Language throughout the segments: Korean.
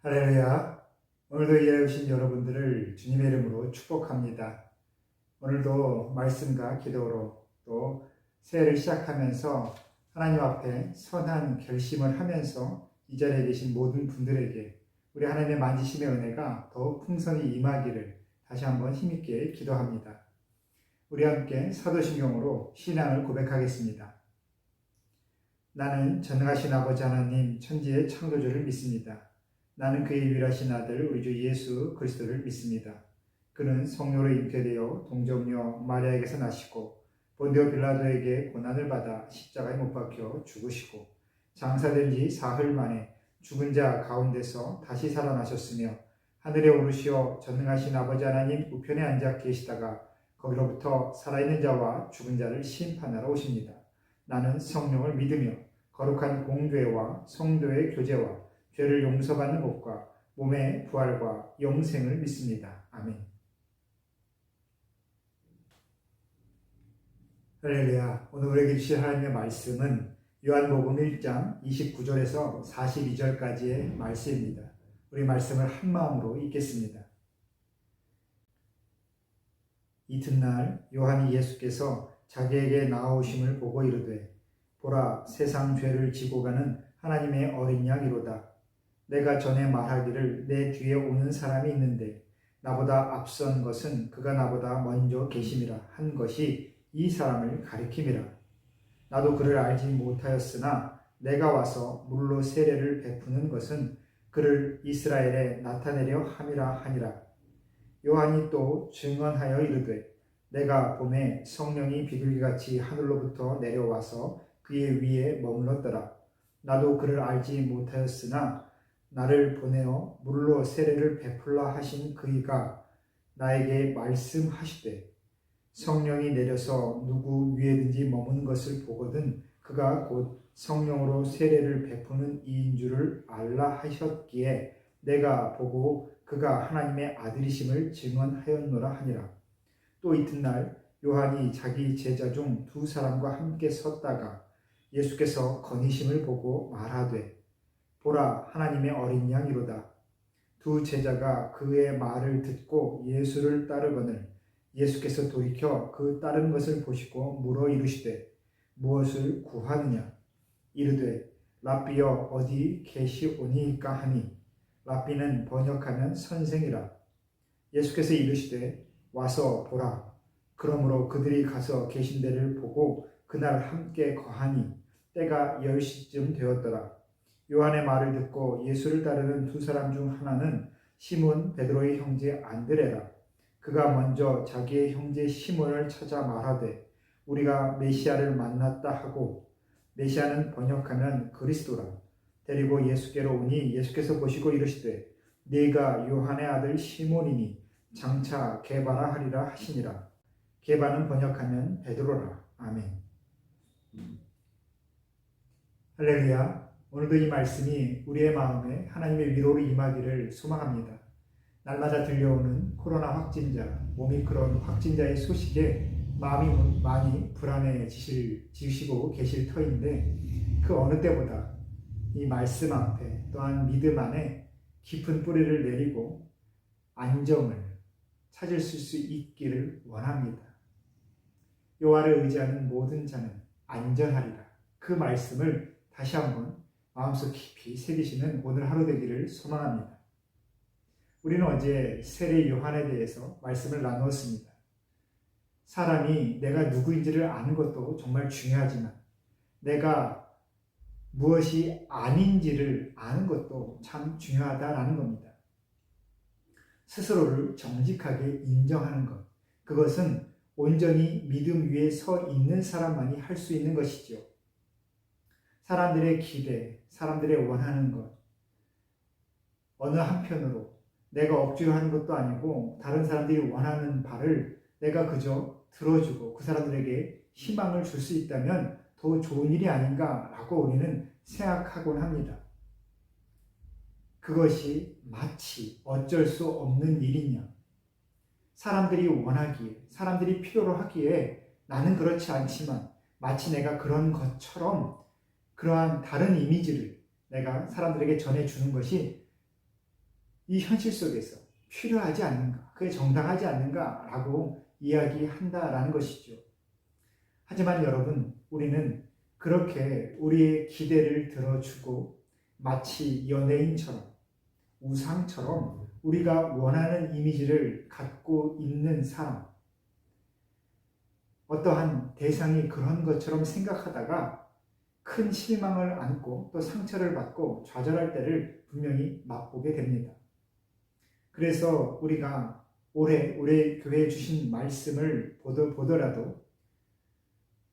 할렐루야. 오늘도 이 자리에 오신 여러분들을 주님의 이름으로 축복합니다. 오늘도 말씀과 기도로 또 새해를 시작하면서 하나님 앞에 선한 결심을 하면서 이 자리에 계신 모든 분들에게 우리 하나님의 만지심의 은혜가 더욱 풍성히 임하기를 다시 한번 힘있게 기도합니다. 우리 함께 사도신경으로 신앙을 고백하겠습니다. 나는 전능하신 아버지 하나님 천지의 창조주를 믿습니다. 나는 그의 유일하신 아들 우리 주 예수 그리스도를 믿습니다. 그는 성령으로 잉태되어 동정녀 마리아에게서 나시고 본디오 빌라도에게 고난을 받아 십자가에 못 박혀 죽으시고 장사된 지 사흘 만에 죽은 자 가운데서 다시 살아나셨으며 하늘에 오르시어 전능하신 아버지 하나님 우편에 앉아 계시다가 거기로부터 살아있는 자와 죽은 자를 심판하러 오십니다. 나는 성령을 믿으며 거룩한 공교회와 성도의 교제와 죄를 용서받는 것과 몸의 부활과 영생을 믿습니다. 아멘. 할렐루야. 오늘 우리에게 주실 하나님의 말씀은 요한복음 1장 29절에서 42절까지의 말씀입니다. 우리 말씀을 한마음으로 읽겠습니다. 이튿날 요한이 예수께서 자기에게 나아오심을 보고 이르되 보라 세상 죄를 지고 가는 하나님의 어린 양이로다. 내가 전에 말하기를 내 뒤에 오는 사람이 있는데 나보다 앞선 것은 그가 나보다 먼저 계심이라 한 것이 이 사람을 가리킴이라. 나도 그를 알지 못하였으나 내가 와서 물로 세례를 베푸는 것은 그를 이스라엘에 나타내려 함이라 하니라. 요한이 또 증언하여 이르되 내가 봄에 성령이 비둘기같이 하늘로부터 내려와서 그의 위에 머물렀더라. 나도 그를 알지 못하였으나 나를 보내어 물로 세례를 베풀라 하신 그이가 나에게 말씀하시되 성령이 내려서 누구 위에든지 머무는 것을 보거든 그가 곧 성령으로 세례를 베푸는 이인 줄을 알라 하셨기에 내가 보고 그가 하나님의 아들이심을 증언하였노라 하니라. 또 이튿날 요한이 자기 제자 중 두 사람과 함께 섰다가 예수께서 거니심을 보고 말하되 보라 하나님의 어린 양이로다. 두 제자가 그의 말을 듣고 예수를 따르거늘 예수께서 돌이켜 그 따른 것을 보시고 물어 이르시되 무엇을 구하느냐. 이르되 랍비여 어디 계시오니이까 하니 랍비는 번역하면 선생이라. 예수께서 이르시되 와서 보라. 그러므로 그들이 가서 계신 데를 보고 그날 함께 거하니 때가 10시쯤 되었더라. 요한의 말을 듣고 예수를 따르는 두 사람 중 하나는 시몬 베드로의 형제 안드레라. 그가 먼저 자기의 형제 시몬을 찾아 말하되 우리가 메시아를 만났다 하고 메시아는 번역하면 그리스도라. 데리고 예수께로 오니 예수께서 보시고 이르시되 네가 요한의 아들 시몬이니 장차 게바라 하리라 하시니라. 게바는 번역하면 베드로라. 아멘. 할렐루야. 오늘도 이 말씀이 우리의 마음에 하나님의 위로를 임하기를 소망합니다. 날마다 들려오는 코로나 확진자, 오미크론 확진자의 소식에 마음이 많이 불안해지시고 계실 터인데 그 어느 때보다 이 말씀 앞에 또한 믿음 안에 깊은 뿌리를 내리고 안정을 찾을 수 있기를 원합니다. 여호와를 의지하는 모든 자는 안전하리라. 그 말씀을 다시 한번 마음속 깊이 새기시는 오늘 하루 되기를 소망합니다. 우리는 어제 세례 요한에 대해서 말씀을 나누었습니다. 사람이 내가 누구인지를 아는 것도 정말 중요하지만 내가 무엇이 아닌지를 아는 것도 참 중요하다라는 겁니다. 스스로를 정직하게 인정하는 것, 그것은 온전히 믿음 위에 서 있는 사람만이 할 수 있는 것이죠. 사람들의 기대, 사람들의 원하는 것, 어느 한편으로 내가 억지로 하는 것도 아니고 다른 사람들이 원하는 바를 내가 그저 들어주고 그 사람들에게 희망을 줄 수 있다면 더 좋은 일이 아닌가라고 우리는 생각하곤 합니다. 그것이 마치 어쩔 수 없는 일이냐. 사람들이 원하기에, 사람들이 필요로 하기에 나는 그렇지 않지만 마치 내가 그런 것처럼 그러한 다른 이미지를 내가 사람들에게 전해주는 것이 이 현실 속에서 필요하지 않는가, 그게 정당하지 않는가라고 이야기한다라는 것이죠. 하지만 여러분, 우리는 그렇게 우리의 기대를 들어주고 마치 연예인처럼, 우상처럼 우리가 원하는 이미지를 갖고 있는 사람, 어떠한 대상이 그런 것처럼 생각하다가 큰 실망을 안고 또 상처를 받고 좌절할 때를 분명히 맛보게 됩니다. 그래서 우리가 올해 우리 교회에 주신 말씀을 보더라도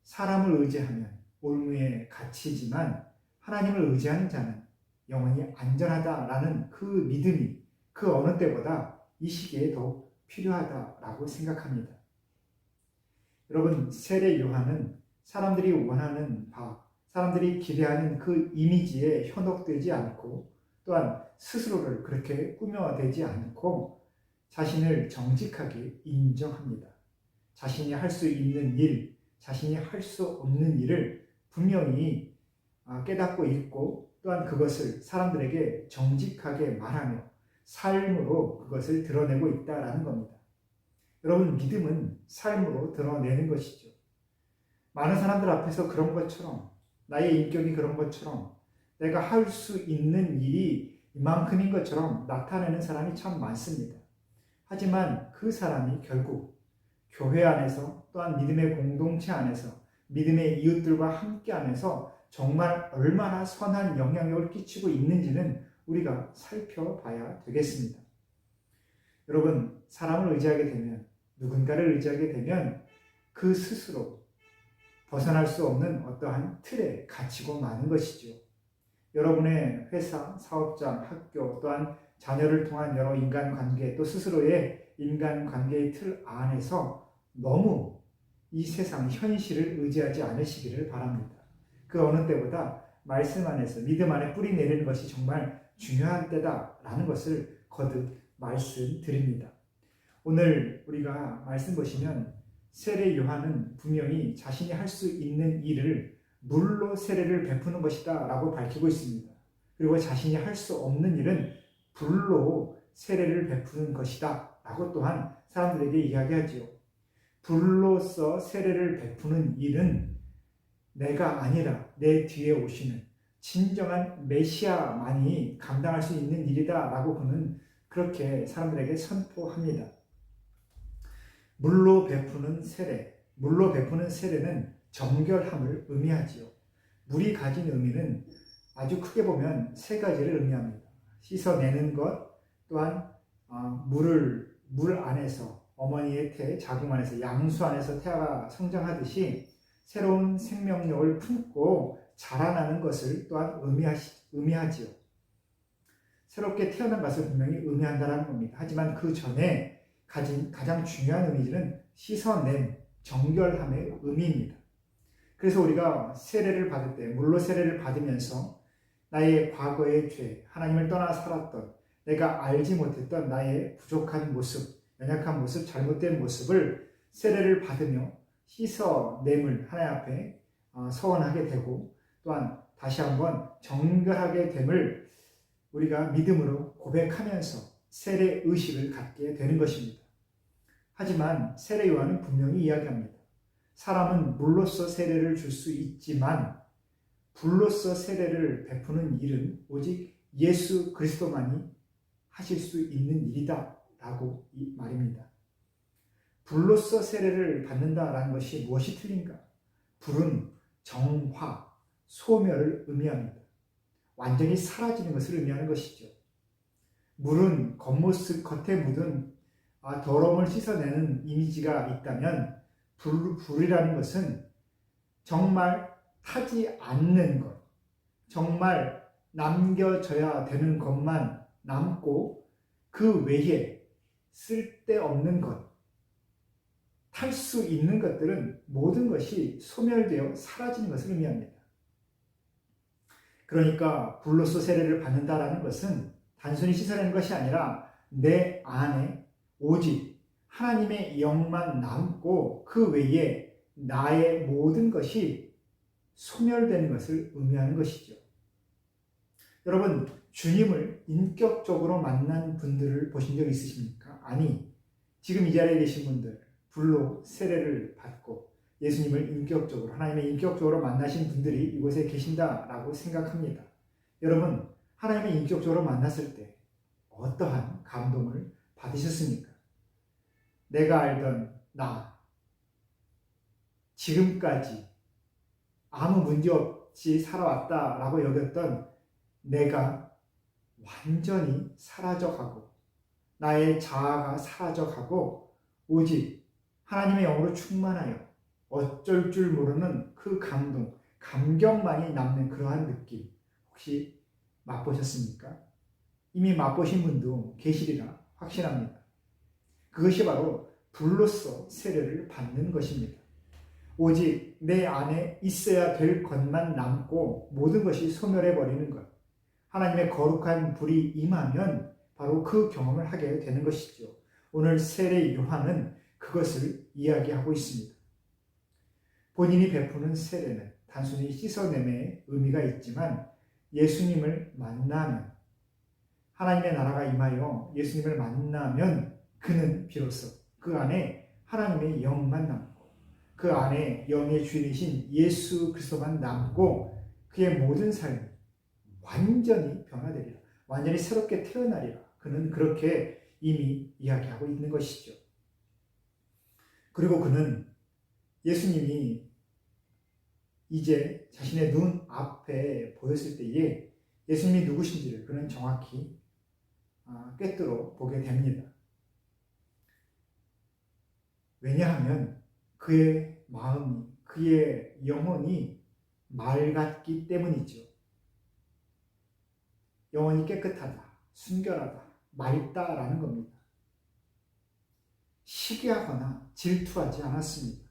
사람을 의지하면 올무에 갇히지만 하나님을 의지하는 자는 영원히 안전하다라는 그 믿음이 그 어느 때보다 이 시기에 더욱 필요하다라고 생각합니다. 여러분, 세례 요한은 사람들이 원하는 바, 사람들이 기대하는 그 이미지에 현혹되지 않고 또한 스스로를 그렇게 꾸며대지 않고 자신을 정직하게 인정합니다. 자신이 할 수 있는 일, 자신이 할 수 없는 일을 분명히 깨닫고 있고 또한 그것을 사람들에게 정직하게 말하며 삶으로 그것을 드러내고 있다라는 겁니다. 여러분, 믿음은 삶으로 드러내는 것이죠. 많은 사람들 앞에서 그런 것처럼, 나의 인격이 그런 것처럼, 내가 할 수 있는 일이 이만큼인 것처럼 나타내는 사람이 참 많습니다. 하지만 그 사람이 결국 교회 안에서 또한 믿음의 공동체 안에서 믿음의 이웃들과 함께 하면서 정말 얼마나 선한 영향력을 끼치고 있는지는 우리가 살펴봐야 되겠습니다. 여러분, 사람을 의지하게 되면, 누군가를 의지하게 되면 그 스스로 벗어날 수 없는 어떠한 틀에 갇히고 마는 것이죠. 여러분의 회사, 사업장, 학교 또한 자녀를 통한 여러 인간관계 또 스스로의 인간관계의 틀 안에서 너무 이 세상 현실을 의지하지 않으시기를 바랍니다. 그 어느 때보다 말씀 안에서 믿음 안에 뿌리 내리는 것이 정말 중요한 때다라는 것을 거듭 말씀드립니다. 오늘 우리가 말씀 보시면 세례 요한은 분명히 자신이 할 수 있는 일을 물로 세례를 베푸는 것이다 라고 밝히고 있습니다. 그리고 자신이 할 수 없는 일은 불로 세례를 베푸는 것이다 라고 또한 사람들에게 이야기하지요. 불로서 세례를 베푸는 일은 내가 아니라 내 뒤에 오시는 진정한 메시아만이 감당할 수 있는 일이다 라고 그는 그렇게 사람들에게 선포합니다. 물로 베푸는 세례는 정결함을 의미하지요. 물이 가진 의미는 아주 크게 보면 세 가지를 의미합니다. 씻어내는 것, 또한 물 안에서 어머니의 태, 자궁 안에서 양수 안에서 태아가 성장하듯이 새로운 생명력을 품고 자라나는 것을 또한 의미하지요. 새롭게 태어난 것을 분명히 의미한다는 겁니다. 하지만 그 전에 가진 가장 중요한 의미는 씻어낸 정결함의 의미입니다. 그래서 우리가 세례를 받을 때, 물로 세례를 받으면서 나의 과거의 죄, 하나님을 떠나 살았던, 내가 알지 못했던 나의 부족한 모습, 연약한 모습, 잘못된 모습을 세례를 받으며 씻어냄을 하나님 앞에 서원하게 되고, 또한 다시 한번 정결하게 됨을 우리가 믿음으로 고백하면서 세례 의식을 갖게 되는 것입니다. 하지만 세례 요한은 분명히 이야기합니다. 사람은 물로서 세례를 줄 수 있지만 불로서 세례를 베푸는 일은 오직 예수 그리스도만이 하실 수 있는 일이다 라고 말입니다. 불로서 세례를 받는다라는 것이 무엇이 틀린가? 불은 정화, 소멸을 의미합니다. 완전히 사라지는 것을 의미하는 것이죠. 물은 겉모습, 겉에 묻은 더러움을 씻어내는 이미지가 있다면 불이라는 것은 정말 타지 않는 것, 정말 남겨져야 되는 것만 남고 그 외에 쓸데없는 것, 탈 수 있는 것들은 모든 것이 소멸되어 사라지는 것을 의미합니다. 그러니까 불로서 세례를 받는다라는 것은 단순히 씻어내는 것이 아니라 내 안에 오직 하나님의 영만 남고 그 외에 나의 모든 것이 소멸되는 것을 의미하는 것이죠. 여러분, 주님을 인격적으로 만난 분들을 보신 적 있으십니까? 아니, 지금 이 자리에 계신 분들, 불로 세례를 받고 예수님을 인격적으로, 하나님의 인격적으로 만나신 분들이 이곳에 계신다라고 생각합니다. 여러분, 하나님을 인격적으로 만났을 때 어떠한 감동을 받으셨습니까? 내가 알던 나, 지금까지 아무 문제 없이 살아왔다라고 여겼던 내가 완전히 사라져가고 나의 자아가 사라져가고 오직 하나님의 영으로 충만하여 어쩔 줄 모르는 그 감동, 감격만이 남는 그러한 느낌 혹시 맛보셨습니까? 이미 맛보신 분도 계시리라 확신합니다. 그것이 바로 불로써 세례를 받는 것입니다. 오직 내 안에 있어야 될 것만 남고 모든 것이 소멸해 버리는 것. 하나님의 거룩한 불이 임하면 바로 그 경험을 하게 되는 것이죠. 오늘 세례 요한은 그것을 이야기하고 있습니다. 본인이 베푸는 세례는 단순히 씻어냄의 의미가 있지만 예수님을 만나면, 하나님의 나라가 임하여 예수님을 만나면 그는 비로소 그 안에 하나님의 영만 남고 그 안에 영의 주인이신 예수 그리스도만 남고 그의 모든 삶이 완전히 변화되리라. 완전히 새롭게 태어나리라. 그는 그렇게 이미 이야기하고 있는 것이죠. 그리고 그는 예수님이 이제 자신의 눈 앞에 보였을 때에 예수님이 누구신지를 그는 정확히 꿰뚫어 보게 됩니다. 왜냐하면 그의 마음이, 그의 영혼이 맑았기 때문이죠. 영혼이 깨끗하다, 순결하다, 맑다라는 겁니다. 시기하거나 질투하지 않았습니다.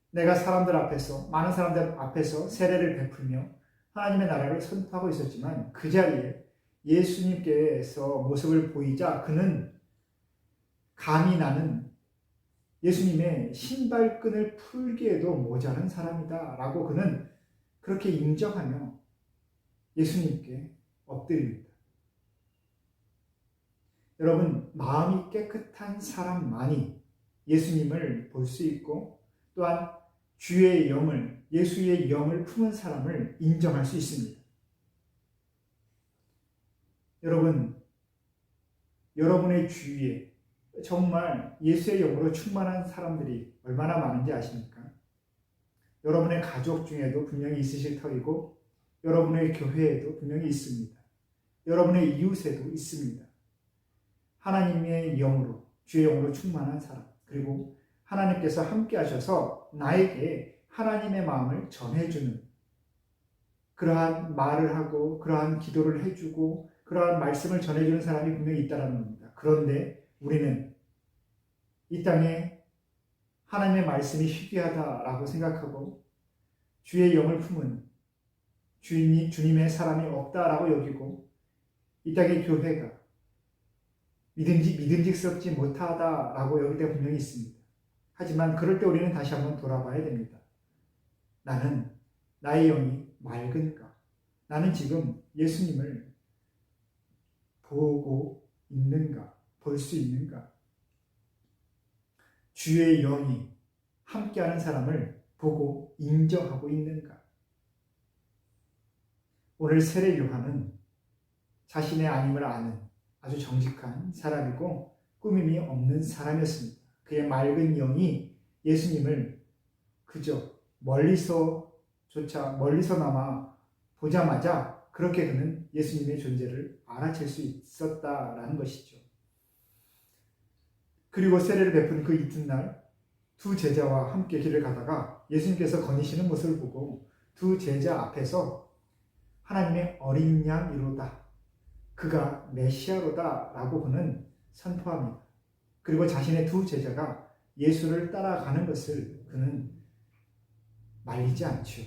내가 사람들 앞에서, 많은 사람들 앞에서 세례를 베풀며 하나님의 나라를 선포하고 있었지만 그 자리에 예수님께서 모습을 보이자 그는 감이 나는 예수님의 신발끈을 풀기에도 모자란 사람이다 라고 그는 그렇게 인정하며 예수님께 엎드립니다. 여러분, 마음이 깨끗한 사람만이 예수님을 볼 수 있고 또한 주의 영을, 예수의 영을 품은 사람을 인정할 수 있습니다. 여러분, 여러분의 주위에 정말 예수의 영으로 충만한 사람들이 얼마나 많은지 아십니까? 여러분의 가족 중에도 분명히 있으실 터이고 여러분의 교회에도 분명히 있습니다. 여러분의 이웃에도 있습니다. 하나님의 영으로, 주의 영으로 충만한 사람, 그리고 하나님께서 함께 하셔서 나에게 하나님의 마음을 전해주는 그러한 말을 하고 그러한 기도를 해주고 그러한 말씀을 전해주는 사람이 분명히 있다는 겁니다. 그런데 우리는 이 땅에 하나님의 말씀이 희귀하다라고 생각하고 주의 영을 품은 주님의 사람이 없다라고 여기고 이 땅의 교회가 믿음직스럽지 못하다라고 여길 때 분명히 있습니다. 하지만 그럴 때 우리는 다시 한번 돌아봐야 됩니다. 나는 나의 영이 맑은가? 나는 지금 예수님을 보고 있는가? 볼 수 있는가? 주의 영이 함께하는 사람을 보고 인정하고 있는가? 오늘 세례 요한은 자신의 아님을 아는 아주 정직한 사람이고 꾸밈이 없는 사람이었습니다. 그의 맑은 영이 예수님을 그저 멀리서나마 보자마자 그렇게 그는 예수님의 존재를 알아챌 수 있었다라는 것이죠. 그리고 세례를 베푼 그 이튿날 두 제자와 함께 길을 가다가 예수님께서 거니시는 모습을 보고 두 제자 앞에서 하나님의 어린 양이로다, 그가 메시아로다 라고 그는 선포합니다. 그리고 자신의 두 제자가 예수를 따라가는 것을 그는 말리지 않죠.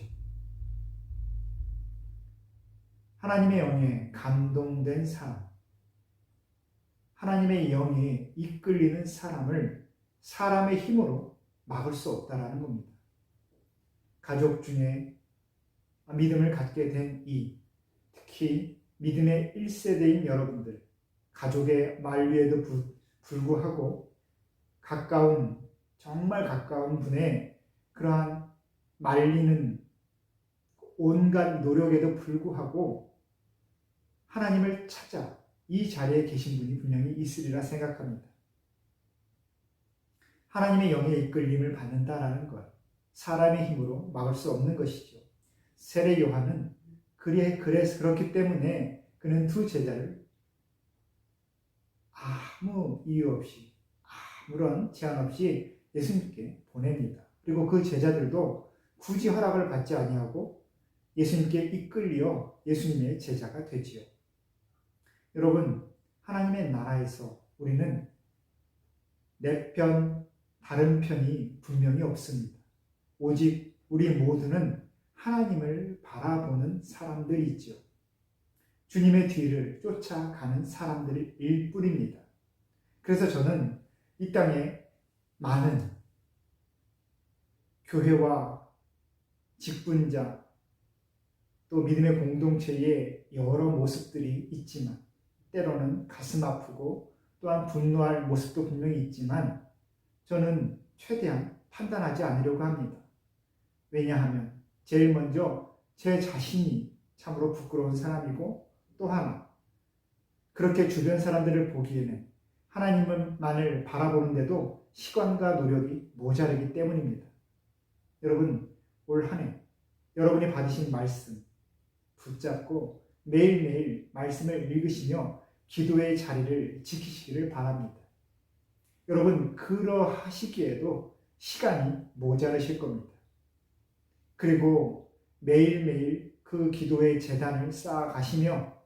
하나님의 영에 감동된 사람, 하나님의 영에 이끌리는 사람을 사람의 힘으로 막을 수 없다라는 겁니다. 가족 중에 믿음을 갖게 된 특히 믿음의 1세대인 여러분들, 가족의 만류에도 불구하고 정말 가까운 분의 그러한 말리는 온갖 노력에도 불구하고 하나님을 찾아 이 자리에 계신 분이 분명히 있으리라 생각합니다. 하나님의 영의 이끌림을 받는다라는 것, 사람의 힘으로 막을 수 없는 것이죠. 세례 요한은 그래서 그렇기 때문에 그는 두 제자를 아무 이유 없이, 아무런 제한 없이 예수님께 보냅니다. 그리고 그 제자들도 굳이 허락을 받지 아니하고 예수님께 이끌려 예수님의 제자가 되지요. 여러분, 하나님의 나라에서 우리는 내 편, 다른 편이 분명히 없습니다. 오직 우리 모두는 하나님을 바라보는 사람들이지요. 주님의 뒤를 쫓아가는 사람들일 뿐입니다. 그래서 저는 이 땅에 많은 교회와 직분자 또 믿음의 공동체의 여러 모습들이 있지만 때로는 가슴 아프고 또한 분노할 모습도 분명히 있지만 저는 최대한 판단하지 않으려고 합니다. 왜냐하면 제일 먼저 제 자신이 참으로 부끄러운 사람이고 또 하나 그렇게 주변 사람들을 보기에는 하나님만을 바라보는데도 시간과 노력이 모자르기 때문입니다. 여러분, 올 한 해 여러분이 받으신 말씀 붙잡고 매일매일 말씀을 읽으시며 기도의 자리를 지키시기를 바랍니다. 여러분, 그러하시기에도 시간이 모자르실 겁니다. 그리고 매일매일 그 기도의 제단을 쌓아가시며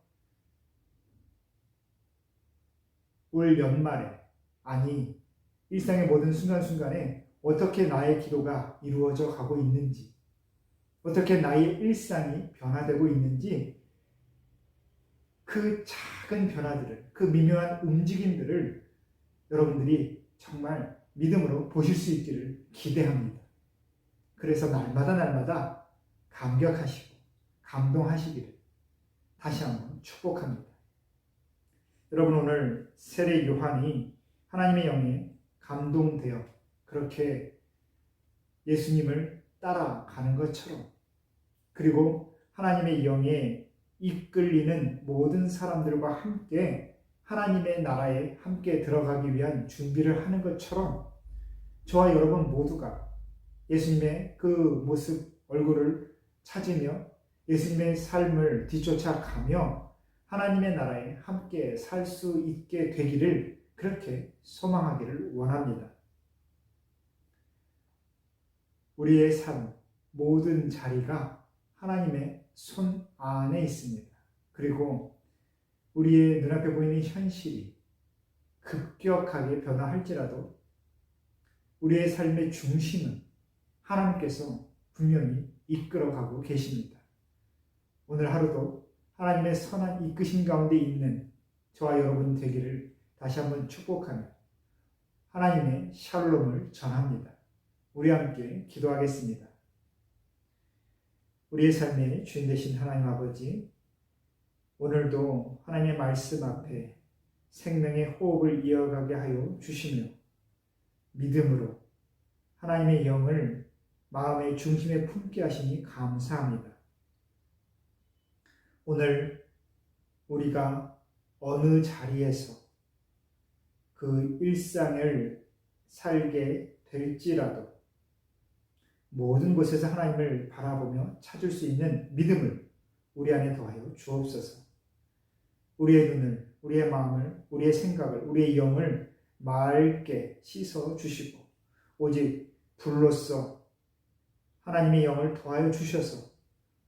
올 연말에, 아니 일상의 모든 순간순간에 어떻게 나의 기도가 이루어져 가고 있는지, 어떻게 나의 일상이 변화되고 있는지 그 작은 변화들을, 그 미묘한 움직임들을 여러분들이 정말 믿음으로 보실 수 있기를 기대합니다. 그래서 날마다 감격하시고 감동하시기를 다시 한번 축복합니다. 여러분, 오늘 세례 요한이 하나님의 영에 감동되어 그렇게 예수님을 따라가는 것처럼, 그리고 하나님의 영에 이끌리는 모든 사람들과 함께 하나님의 나라에 함께 들어가기 위한 준비를 하는 것처럼 저와 여러분 모두가 예수님의 그 모습, 얼굴을 찾으며 예수님의 삶을 뒤쫓아가며 하나님의 나라에 함께 살 수 있게 되기를 그렇게 소망하기를 원합니다. 우리의 삶, 모든 자리가 하나님의 손 안에 있습니다. 그리고 우리의 눈앞에 보이는 현실이 급격하게 변화할지라도 우리의 삶의 중심은 하나님께서 분명히 이끌어가고 계십니다. 오늘 하루도 하나님의 선한 이끄심 가운데 있는 저와 여러분 되기를 다시 한번 축복하며 하나님의 샬롬을 전합니다. 우리 함께 기도하겠습니다. 우리의 삶의 주인 되신 하나님 아버지, 오늘도 하나님의 말씀 앞에 생명의 호흡을 이어가게 하여 주시며 믿음으로 하나님의 영을 마음의 중심에 품게 하시니 감사합니다. 오늘 우리가 어느 자리에서 그 일상을 살게 될지라도 모든 곳에서 하나님을 바라보며 찾을 수 있는 믿음을 우리 안에 더하여 주옵소서. 우리의 눈을, 우리의 마음을, 우리의 생각을, 우리의 영을 맑게 씻어 주시고 오직 불로써 하나님의 영을 더하여 주셔서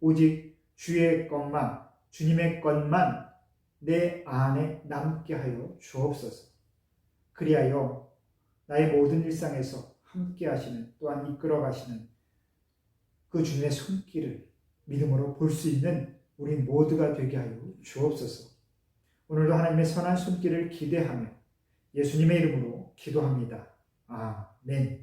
오직 주의 것만, 주님의 것만 내 안에 남게 하여 주옵소서. 그리하여 나의 모든 일상에서 함께 하시는, 또한 이끌어 가시는 그 주님의 손길을 믿음으로 볼 수 있는 우리 모두가 되게 하여 주옵소서. 오늘도 하나님의 선한 손길을 기대하며 예수님의 이름으로 기도합니다. 아멘.